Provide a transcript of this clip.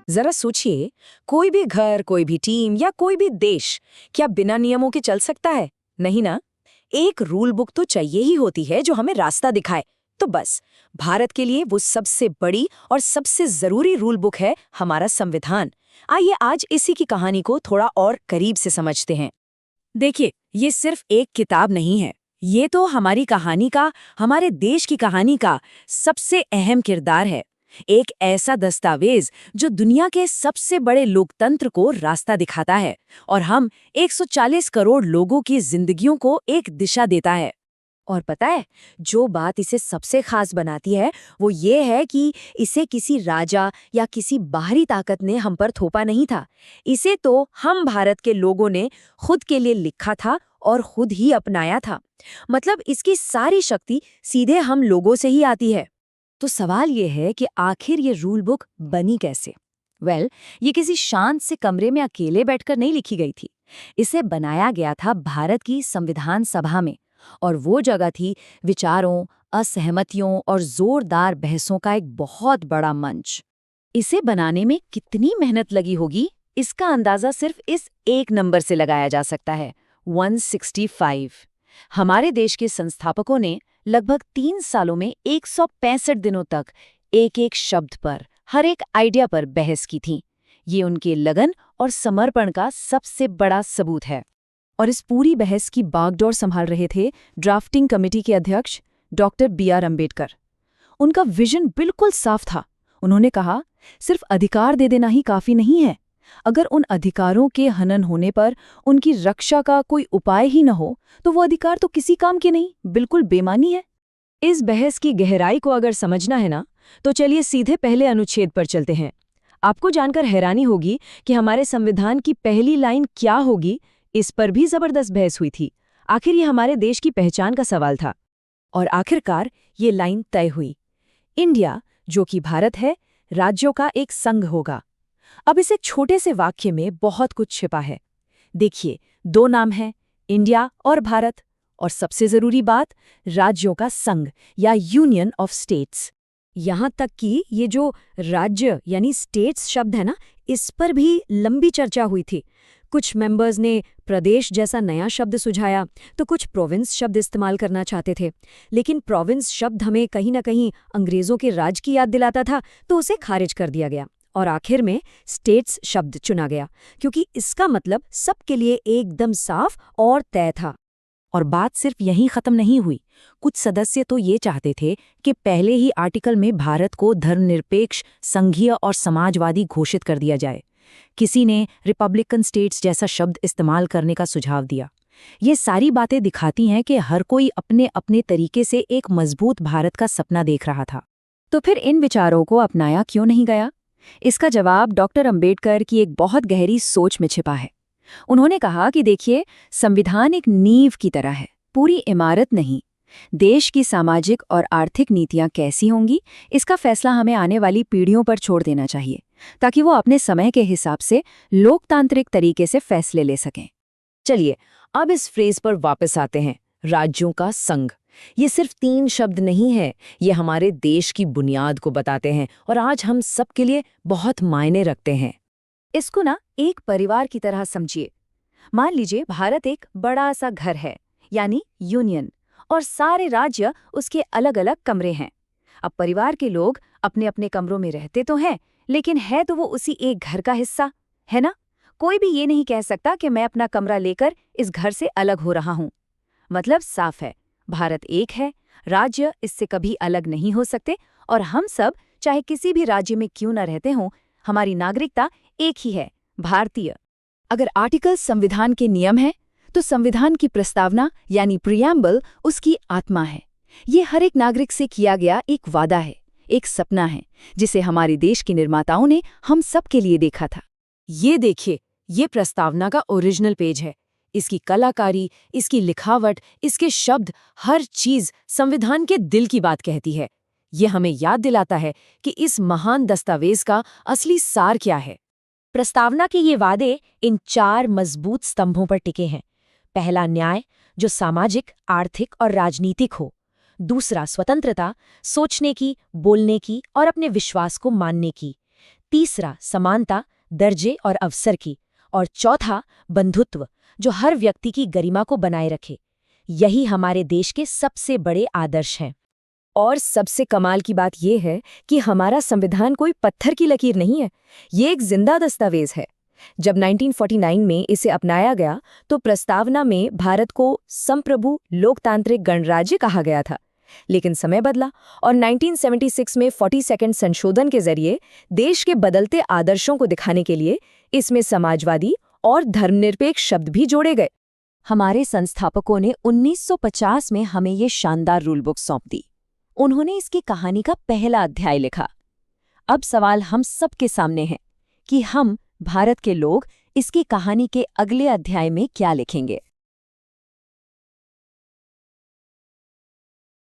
जरा सोचिए, कोई भी घर, कोई भी टीम या कोई भी देश क्या बिना नियमों के चल सकता है? नहीं ना। एक रूल बुक तो चाहिए ही होती है जो हमें रास्ता दिखाए। तो बस भारत के लिए वो सबसे बड़ी और सबसे जरूरी रूल बुक है हमारा संविधान। आइए आज इसी की कहानी को थोड़ा और करीब से समझते हैं। देखिए, ये सिर्फ एक किताब नहीं है। ये तो हमारी कहानी का, हमारे देश की कहानी का सबसे अहम किरदार है। एक ऐसा दस्तावेज जो दुनिया के सबसे बड़े लोकतंत्र को रास्ता दिखाता है और हम 140 करोड़ लोगों की जिंदगियों को एक दिशा देता है। और पता है, जो बात इसे सबसे खास बनाती है वो ये है कि इसे किसी राजा या किसी बाहरी ताकत ने हम पर थोपा नहीं था। इसे तो हम भारत के लोगों ने खुद के लिए लिखा था और खुद ही अपनाया था। मतलब इसकी सारी शक्ति सीधे हम लोगों से ही आती है। तो सवाल ये है कि आखिर ये रूल बुक बनी कैसे? ये किसी शांत से कमरे में अकेले बैठकर नहीं लिखी गई थी। इसे बनाया गया था भारत की संविधान सभा में, और वो जगह थी विचारों, असहमतियों और जोरदार बहसों का एक बहुत बड़ा मंच। इसे बनाने में कितनी मेहनत लगी होगी, इसका अंदाजा सिर्फ इस एक नंबर से लगाया जा सकता है, 165। हमारे देश के संस्थापकों ने लगभग 3 सालों में 165 दिनों तक एक-एक शब्द पर, हर एक आइडिया पर बहस की थी। ये उनके लगन और समर्पण का सबसे बड़ा सबूत है। और इस पूरी बहस की बागडोर संभाल रहे थे ड्राफ्टिंग कमेटी के अध्यक्ष डॉक्टर बी.आर. अम्बेडकर। उनका विजन बिल्कुल साफ था। उन्होंने कहा, सिर्फ अधिकार दे देना ही काफी नहीं है। अगर उन अधिकारों के हनन होने पर उनकी रक्षा का कोई उपाय ही न हो, तो वो अधिकार तो किसी काम के नहीं, बिल्कुल बेमानी है। इस बहस की गहराई को अगर समझना है ना, तो चलिए सीधे पहले अनुच्छेद पर चलते हैं। आपको जानकर हैरानी होगी कि हमारे संविधान की पहली लाइन क्या होगी। इस पर भी जबरदस्त बहस हुई थी। आखिर ये हमारे देश की पहचान का सवाल था। और आखिरकार ये लाइन तय हुई, इंडिया, जो कि भारत है, राज्यों का एक संघ होगा। अब इस एक छोटे से वाक्य में बहुत कुछ छिपा है। देखिए, 2 नाम हैं, इंडिया और भारत, और सबसे जरूरी बात, राज्यों का संघ या यूनियन ऑफ स्टेट्स। यहाँ तक कि ये जो राज्य यानी स्टेट्स शब्द है ना, इस पर भी लंबी चर्चा हुई थी। कुछ मेंबर्स ने प्रदेश जैसा नया शब्द सुझाया, तो कुछ प्रोविंस शब्द इस्तेमाल करना चाहते थे। लेकिन प्रोविंस शब्द हमें कहीं ना कहीं अंग्रेजों के राज की याद दिलाता था, तो उसे खारिज कर दिया गया और आखिर में स्टेट्स शब्द चुना गया, क्योंकि इसका मतलब सबके लिए एकदम साफ और तय था। और बात सिर्फ यहीं खत्म नहीं हुई। कुछ सदस्य तो ये चाहते थे कि पहले ही आर्टिकल में भारत को धर्मनिरपेक्ष, संघीय और समाजवादी घोषित कर दिया जाए। किसी ने रिपब्लिकन स्टेट्स जैसा शब्द इस्तेमाल करने का सुझाव दिया। ये सारी बातें दिखाती हैं कि हर कोई अपने अपने तरीके से एक मजबूत भारत का सपना देख रहा था। तो फिर इन विचारों को अपनाया क्यों नहीं गया? इसका जवाब डॉक्टर अंबेडकर की एक बहुत गहरी सोच में छिपा है। उन्होंने कहा कि देखिए, संविधान एक नींव की तरह है, पूरी इमारत नहीं। देश की सामाजिक और आर्थिक नीतियां कैसी होंगी, इसका फैसला हमें आने वाली पीढ़ियों पर छोड़ देना चाहिए, ताकि वो अपने समय के हिसाब से लोकतांत्रिक तरीके से फैसले ले सकें। चलिए, अब इस फ्रेज पर वापस आते हैं, राज्यों का संघ। ये सिर्फ 3 शब्द नहीं है, ये हमारे देश की बुनियाद को बताते हैं और आज हम सब के लिए बहुत मायने रखते हैं। इसको ना एक परिवार की तरह समझिए। मान लीजिए भारत एक बड़ा सा घर है, यानी यूनियन, और सारे राज्य उसके अलग अलग कमरे हैं। अब परिवार के लोग अपने अपने कमरों में रहते तो हैं, लेकिन है तो वो उसी एक घर का हिस्सा, है ना? कोई भी ये नहीं कह सकता कि मैं अपना कमरा लेकर इस घर से अलग हो रहा हूँ। मतलब साफ है, भारत एक है, राज्य इससे कभी अलग नहीं हो सकते, और हम सब चाहे किसी भी राज्य में क्यों न रहते हों, हमारी नागरिकता एक ही है, भारतीय। अगर आर्टिकल संविधान के नियम है, तो संविधान की प्रस्तावना यानी प्रियम्बल उसकी आत्मा है। ये हर एक नागरिक से किया गया एक वादा है, एक सपना है, जिसे हमारे देश के निर्माताओं ने हम सब के लिए देखा था। ये देखिए, ये प्रस्तावना का ओरिजिनल पेज है। इसकी कलाकारी, इसकी लिखावट, इसके शब्द, हर चीज संविधान के दिल की बात कहती है। ये हमें याद दिलाता है कि इस महान दस्तावेज का असली सार क्या है। प्रस्तावना के ये वादे इन 4 मजबूत स्तंभों पर टिके हैं। पहला, न्याय, जो सामाजिक, आर्थिक और राजनीतिक हो। दूसरा, स्वतंत्रता, सोचने की, बोलने की और अपने विश्वास को मानने की। तीसरा समानता, दर्जे और अवसर की, और चौथा बंधुत्व, जो हर व्यक्ति की गरिमा को बनाए रखे। यही हमारे देश के सबसे बड़े आदर्श हैं। और सबसे कमाल की बात यह है कि हमारा संविधान कोई पत्थर की लकीर नहीं है, ये एक जिंदा दस्तावेज है। जब 1949 में इसे अपनाया गया तो प्रस्तावना में भारत को संप्रभु लोकतांत्रिक गणराज्य कहा गया था। लेकिन समय बदला और 1976 में 42वां संशोधन के जरिए देश के बदलते आदर्शों को दिखाने के लिए इसमें समाजवादी और धर्मनिरपेक्ष शब्द भी जोड़े गए। हमारे संस्थापकों ने 1950 में हमें ये शानदार रूल बुक सौंप दी। उन्होंने इसकी कहानी का पहला अध्याय लिखा। अब सवाल हम सबके सामने है कि हम भारत के लोग इसकी कहानी के अगले अध्याय में क्या लिखेंगे।